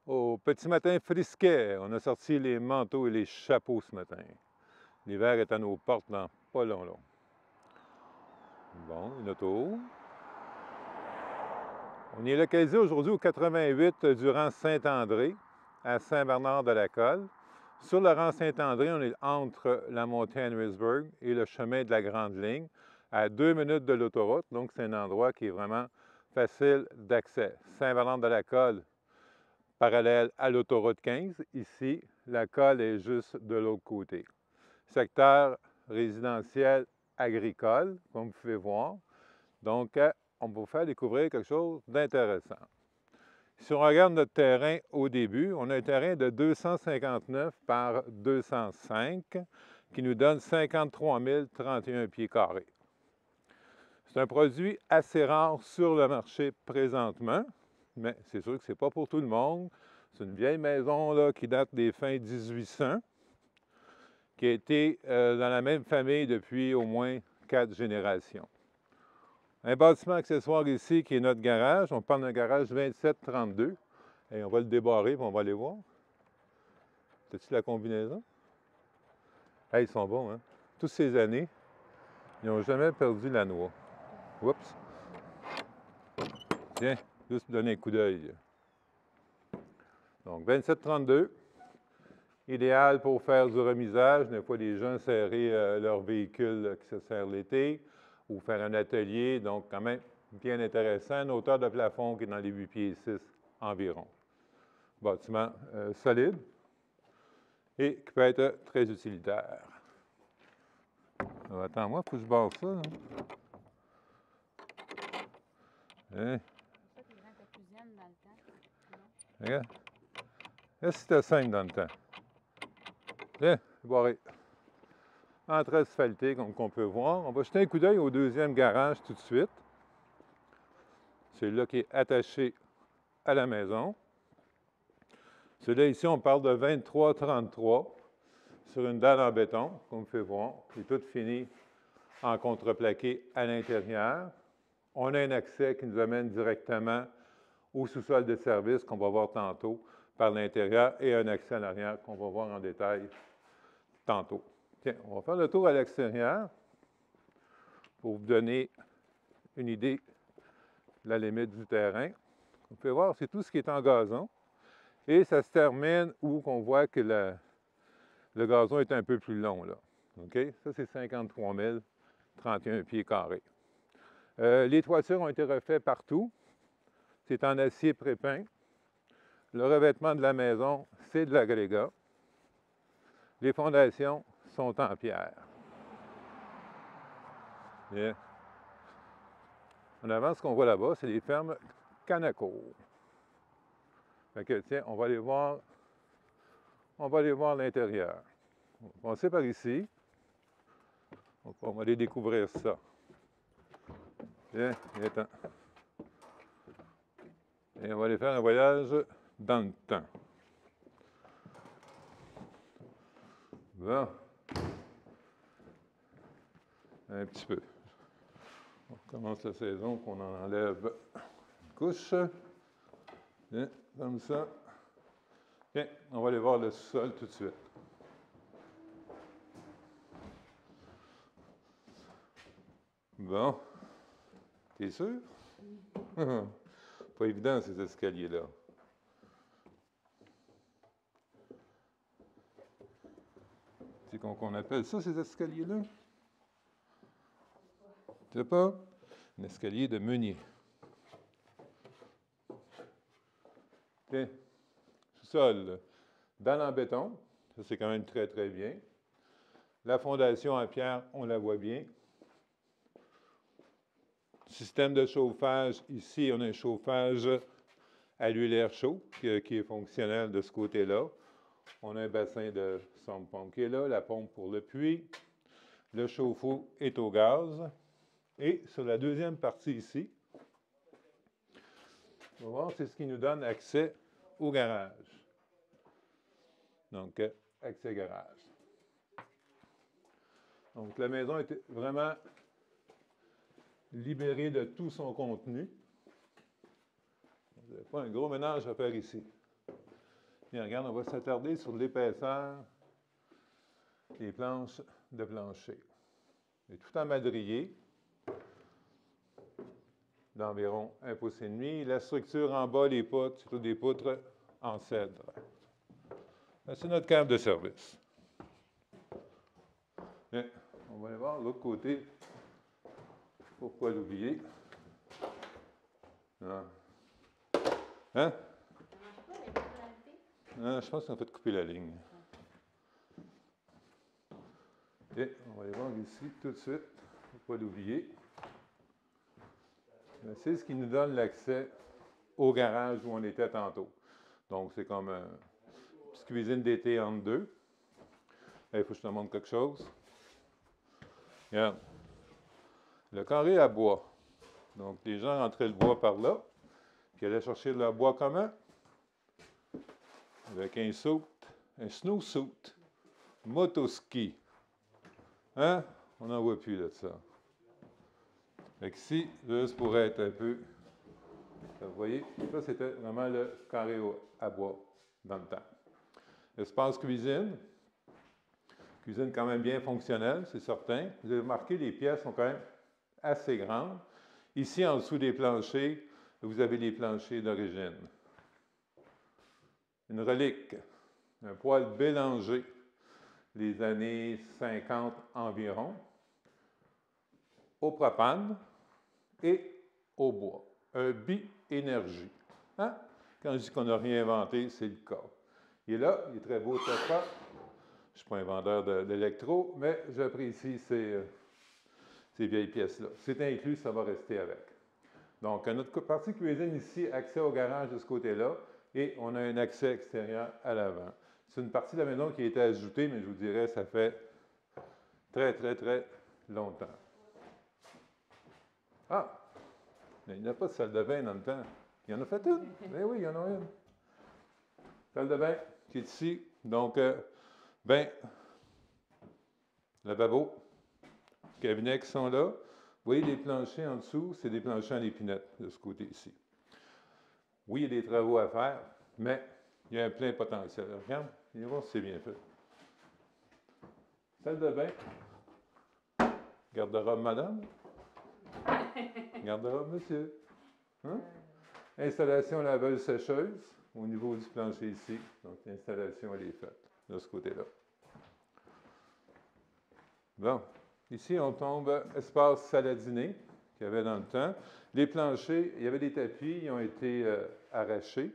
Au petit matin frisquet, on a sorti les manteaux et les chapeaux ce matin. L'hiver est à nos portes dans pas long. Bon, une auto. On est localisé aujourd'hui au 88 du rang Saint-André, à Saint-Bernard-de-la-Colle. Sur le rang Saint-André, on est entre la montée Henrisburg et le chemin de la Grande Ligne, à 2 minutes de l'autoroute. Donc, c'est un endroit qui est vraiment facile d'accès. Saint-Bernard-de-la-Colle, parallèle à l'autoroute 15. Ici, la colle est juste de l'autre côté. Secteur résidentiel agricole, comme vous pouvez voir. Donc, on va vous faire découvrir quelque chose d'intéressant. Si on regarde notre terrain au début, on a un terrain de 259 par 205 qui nous donne 53 031 pieds carrés. C'est un produit assez rare sur le marché présentement, mais c'est sûr que ce n'est pas pour tout le monde. C'est une vieille maison là, qui date des fins 1800, qui a été dans la même famille depuis au moins 4 générations. Un bâtiment accessoire ici qui est notre garage. On parle d'un garage 2732. Et on va le débarrer et on va aller voir. T'as-tu la combinaison? Hey, ils sont bons, hein? Toutes ces années, ils n'ont jamais perdu la noix. Oups! Tiens, juste donner un coup d'œil. Donc, 2732. Idéal pour faire du remisage. Des fois, les gens serrer leur véhicule qui se sert l'été ou faire un atelier. Donc, quand même, bien intéressant. Une hauteur de plafond qui est dans les 8 pieds 6 environ. Bâtiment solide et qui peut être très utilitaire. Alors, attends-moi, il faut que je barre ça. Hein? Hein? C'est ça que les gens étaient plus zen dans le temps. Regarde. Là, c'était simple dans le temps. Tiens, barré. Entrée asphaltée, comme on peut voir. On va jeter un coup d'œil au deuxième garage tout de suite. Celui-là qui est attaché à la maison. Celui-là ici, on parle de 2333 sur une dalle en béton, comme vous pouvez voir. C'est tout fini en contreplaqué à l'intérieur. On a un accès qui nous amène directement au sous-sol de service qu'on va voir tantôt par l'intérieur et un accès à l'arrière qu'on va voir en détail tantôt. Tiens, on va faire le tour à l'extérieur pour vous donner une idée de la limite du terrain. Vous pouvez voir, c'est tout ce qui est en gazon. Et ça se termine où on voit que le gazon est un peu plus long, là. OK? Ça, c'est 53 031 pieds carrés. Les toitures ont été refaites partout. C'est en acier prépeint. Le revêtement de la maison, c'est de l'agrégat. Les fondations sont en pierre. Bien. En avant, ce qu'on voit là-bas, c'est les fermes Canaco. Fait que, tiens, on va aller voir l'intérieur. On va passer par ici. Donc, on va aller découvrir ça. Bien, viens-t'en. Et on va aller faire un voyage dans le temps. Bon. Un petit peu. On commence la saison, qu'on en enlève une couche. Bien, comme ça. Bien, on va aller voir le sol tout de suite. Bon. T'es sûr? Pas évident, ces escaliers-là. C'est qu'on appelle ça, ces escaliers-là? Tu sais pas? Un escalier de meunier. Tiens, sous-sol, dalle en béton. Ça, c'est quand même très, très bien. La fondation en pierre, on la voit bien. Système de chauffage, ici, on a un chauffage à l'huile air chaud qui est fonctionnel de ce côté-là. On a un bassin de sonde-pompe qui est là, la pompe pour le puits. Le chauffe-eau est au gaz. Et sur la deuxième partie ici, on va voir, c'est ce qui nous donne accès au garage. Donc, accès garage. Donc, la maison est vraiment libérée de tout son contenu. Vous n'avez pas un gros ménage à faire ici. Bien, regarde, on va s'attarder sur l'épaisseur des planches de plancher. C'est tout en madrier, d'environ 1,5 pouce. La structure en bas, les poutres, c'est des poutres en cèdre. C'est notre câble de service. Bien, on va aller voir l'autre côté. Pourquoi l'oublier? Non. Hein? Non, je pense qu'on a fait couper la ligne. Et on va aller voir ici tout de suite. Il ne faut pas l'oublier. C'est ce qui nous donne l'accès au garage où on était tantôt. Donc, c'est comme une petite cuisine d'été entre deux. Il faut que je te montre quelque chose. Regarde. Le carré à bois. Donc, les gens rentraient le bois par là, puis allaient chercher leur bois commun avec un snowsuit, motoski. Hein? On n'en voit plus de ça. Fait qu'ici, juste pour être un peu... Vous voyez, ça, c'était vraiment le carré à bois dans le temps. Espace cuisine. Cuisine quand même bien fonctionnelle, c'est certain. Vous avez remarqué, les pièces sont quand même assez grandes. Ici, en dessous des planchers, vous avez les planchers d'origine. Une relique, un poêle Bélanger, des années 50 environ, au propane et au bois. Un bi-énergie. Hein? Quand je dis qu'on n'a rien inventé, c'est le cas. Il est là, il est très beau, très propre. Je ne suis pas un vendeur d'électro, mais j'apprécie ces vieilles pièces-là. C'est inclus, ça va rester avec. Donc, notre partie cuisine ici, accès au garage de ce côté-là, et on a un accès extérieur à l'avant. C'est une partie de la maison qui a été ajoutée, mais je vous dirais, ça fait très, très, très longtemps. Ah! Il n'y a pas de salle de bain dans le temps. Il y en a fait une? Ben oui, il y en a une. Salle de bain qui est ici. Donc, lavabo, cabinets qui sont là. Vous voyez les planchers en dessous, c'est des planchers en épinette de ce côté ici. Oui, il y a des travaux à faire, mais il y a un plein potentiel. Regarde, allez voir si c'est bien fait. Salle de bain. Garde-robe, madame. Garde-robe, monsieur. Hein? Installation laveuse-sécheuse au niveau du plancher ici. Donc, l'installation, elle est faite de ce côté-là. Bon. Ici, on tombe espace salle à dîner qu'il y avait dans le temps. Les planchers, il y avait des tapis, ils ont été arrachés.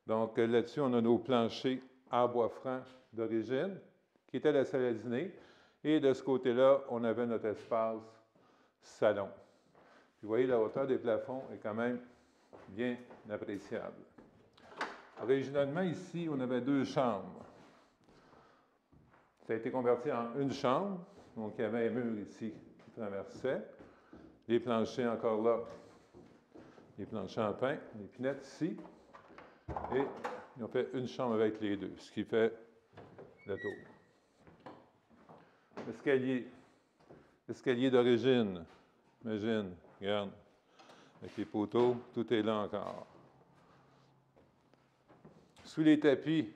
Donc, là-dessus, on a nos planchers en bois franc d'origine, qui était la salle à dîner. Et de ce côté-là, on avait notre espace salon. Puis, vous voyez, la hauteur des plafonds est quand même bien appréciable. Originalement, ici, on avait 2 chambres. Ça a été converti en une chambre. Donc, il y avait un mur ici qui traversait. Les planchers encore là. Les planchers en pin, les pinettes ici. Et ils ont fait une chambre avec les deux, ce qui fait le tour. L'escalier. L'escalier d'origine. Imagine, regarde. Avec les poteaux, tout est là encore. Sous les tapis,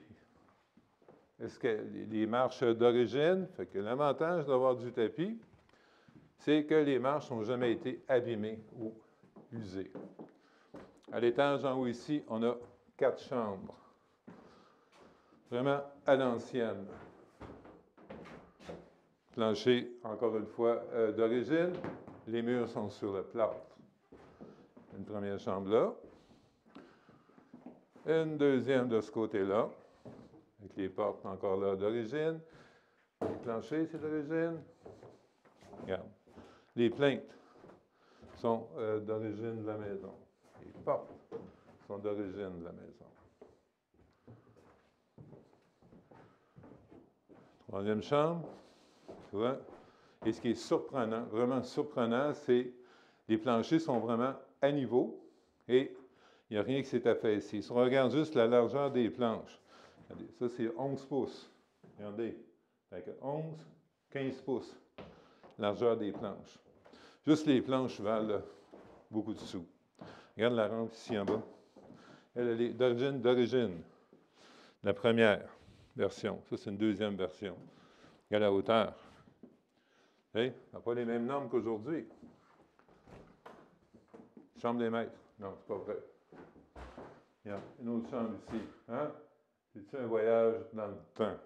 les marches d'origine. Fait que l'avantage d'avoir du tapis, c'est que les marches n'ont jamais été abîmées ou usées. À l'étage en haut ici, on a 4 chambres. Vraiment à l'ancienne. Plancher, encore une fois, d'origine. Les murs sont sur le plâtre. Une première chambre là. Une deuxième de ce côté-là. Avec les portes encore là d'origine. Les planchers, c'est d'origine. Regarde. Les plaintes sont d'origine de la maison. Les portes sont d'origine de la maison. Troisième chambre. Tu vois? Et ce qui est surprenant, vraiment surprenant, c'est les planchers sont vraiment à niveau et il n'y a rien qui s'est affaissé. Si on regarde juste la largeur des planches, regardez, ça c'est 11 pouces. Regardez. Fait que 11, 15 pouces. Largeur des planches. Juste les planches valent beaucoup de sous. Regarde la rampe ici en bas. Elle est d'origine. la première version. Ça, c'est une deuxième version. Et à la hauteur. On n'a pas les mêmes normes qu'aujourd'hui. Chambre des maîtres. Non, c'est pas vrai. Il y a une autre chambre ici. Hein? C'est un voyage dans le temps.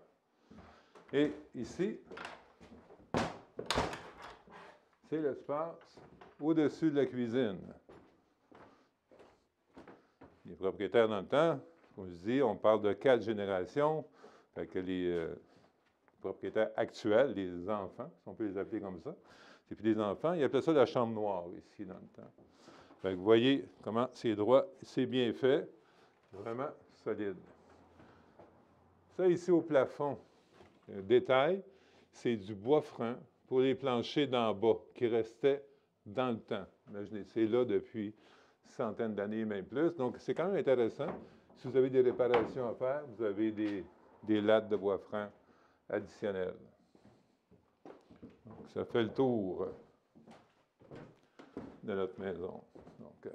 Et ici, c'est l'espace au-dessus de la cuisine. Les propriétaires dans le temps, comme je dis, on parle de 4 générations. Fait que les propriétaires actuels, les enfants, si on peut les appeler comme ça, c'est plus des enfants, ils appelaient ça la chambre noire ici dans le temps. Fait que vous voyez comment c'est droit, c'est bien fait, vraiment solide. Ça ici au plafond, un détail, c'est du bois franc pour les planchers d'en bas qui restaient dans le temps. Imaginez, c'est là depuis centaines d'années, même plus. Donc, c'est quand même intéressant. Si vous avez des réparations à faire, vous avez des lattes de bois franc additionnelles. Donc, ça fait le tour de notre maison. Donc,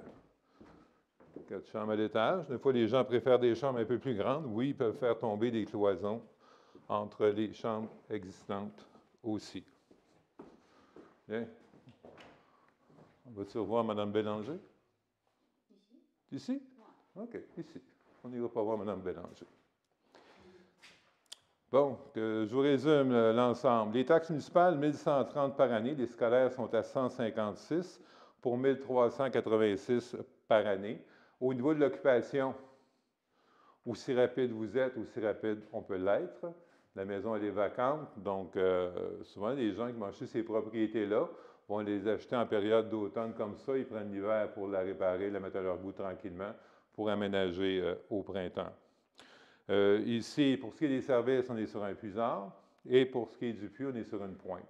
4 chambres à l'étage. Des fois, les gens préfèrent des chambres un peu plus grandes. Oui, ils peuvent faire tomber des cloisons entre les chambres existantes aussi. Bien. On va-tu revoir Mme Bélanger? Ici? Ici? OK, ici. On n'ira pas voir Mme Bélanger. Bon, je vous résume l'ensemble. Les taxes municipales, 1 130 par année. Les scolaires sont à 156 pour 1 386 par année. Au niveau de l'occupation, aussi rapide vous êtes, aussi rapide on peut l'être. La maison, elle est vacante, donc souvent, les gens qui vont acheter ces propriétés-là vont les acheter en période d'automne comme ça. Ils prennent l'hiver pour la réparer, la mettre à leur goût tranquillement pour aménager au printemps. Ici, pour ce qui est des services, on est sur un puisard. Et pour ce qui est du puits, on est sur une pointe.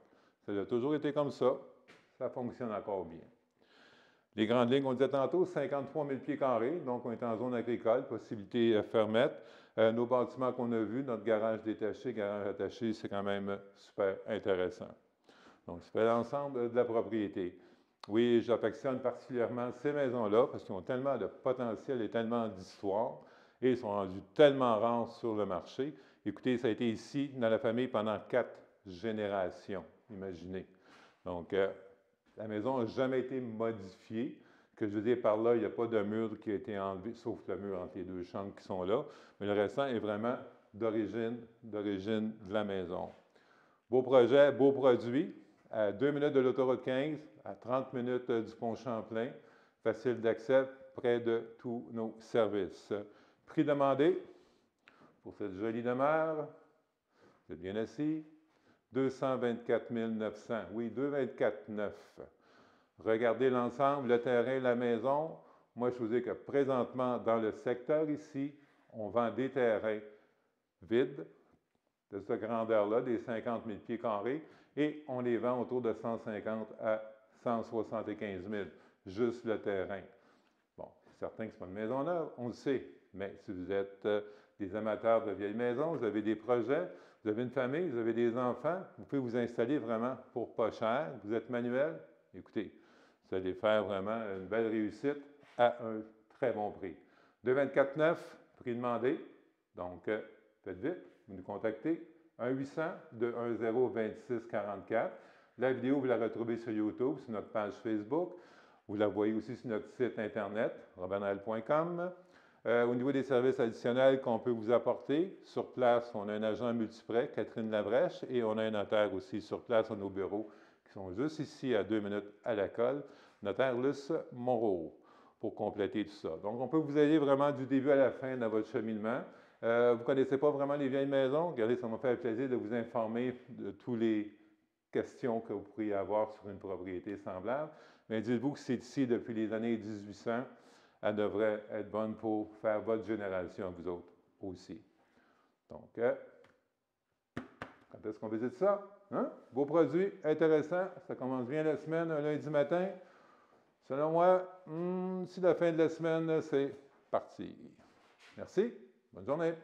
Ça a toujours été comme ça. Ça fonctionne encore bien. Les grandes lignes, on disait tantôt, 53 000 pieds carrés. Donc, on est en zone agricole, possibilité fermette. Nos bâtiments qu'on a vus, notre garage détaché, garage attaché, c'est quand même super intéressant. Donc, ça fait l'ensemble de la propriété. Oui, j'affectionne particulièrement ces maisons-là parce qu'ils ont tellement de potentiel et tellement d'histoire et ils sont rendus tellement rares sur le marché. Écoutez, ça a été ici, dans la famille, pendant 4 générations, imaginez. Donc, la maison n'a jamais été modifiée. Que je veux dire par là, il n'y a pas de mur qui a été enlevé, sauf le mur entre les 2 chambres qui sont là. Mais le restant est vraiment d'origine de la maison. Beau projet, beau produit. À 2 minutes de l'autoroute 15, à 30 minutes du pont Champlain. Facile d'accès, près de tous nos services. Prix demandé pour cette jolie demeure. Vous êtes bien assis. 224 900. Oui, 224 900. Regardez l'ensemble, le terrain, la maison. Moi, je vous dis que présentement, dans le secteur ici, on vend des terrains vides, de cette grandeur-là, des 50 000 pieds carrés, et on les vend autour de 150 à 175 000, juste le terrain. Bon, c'est certain que ce n'est pas une maison neuve, on le sait, mais si vous êtes des amateurs de vieilles maisons, vous avez des projets, vous avez une famille, vous avez des enfants, vous pouvez vous installer vraiment pour pas cher, vous êtes manuel, écoutez, vous allez faire vraiment une belle réussite à un très bon prix. 224 9, prix demandé, donc faites vite, vous nous contactez, 1-800-210-2644. La vidéo, vous la retrouvez sur YouTube, sur notre page Facebook. Vous la voyez aussi sur notre site internet, robinal.com. Au niveau des services additionnels qu'on peut vous apporter, sur place, on a un agent multiprêt, Catherine Labrèche, et on a un notaire aussi sur place à nos bureaux, qui sont juste ici à 2 minutes à la colle, notaire Luce Moreau, pour compléter tout ça. Donc, on peut vous aider vraiment du début à la fin dans votre cheminement. Vous ne connaissez pas vraiment les vieilles maisons? Regardez, ça m'a fait plaisir de vous informer de toutes les questions que vous pourriez avoir sur une propriété semblable. Mais dites-vous que c'est ici depuis les années 1800. Elle devrait être bonne pour faire votre génération, vous autres aussi. Donc, quand est-ce qu'on visite ça? Hein? Beau produit, intéressant. Ça commence bien la semaine, un lundi matin. Selon moi, si la fin de la semaine, c'est parti. Merci. Bonne journée.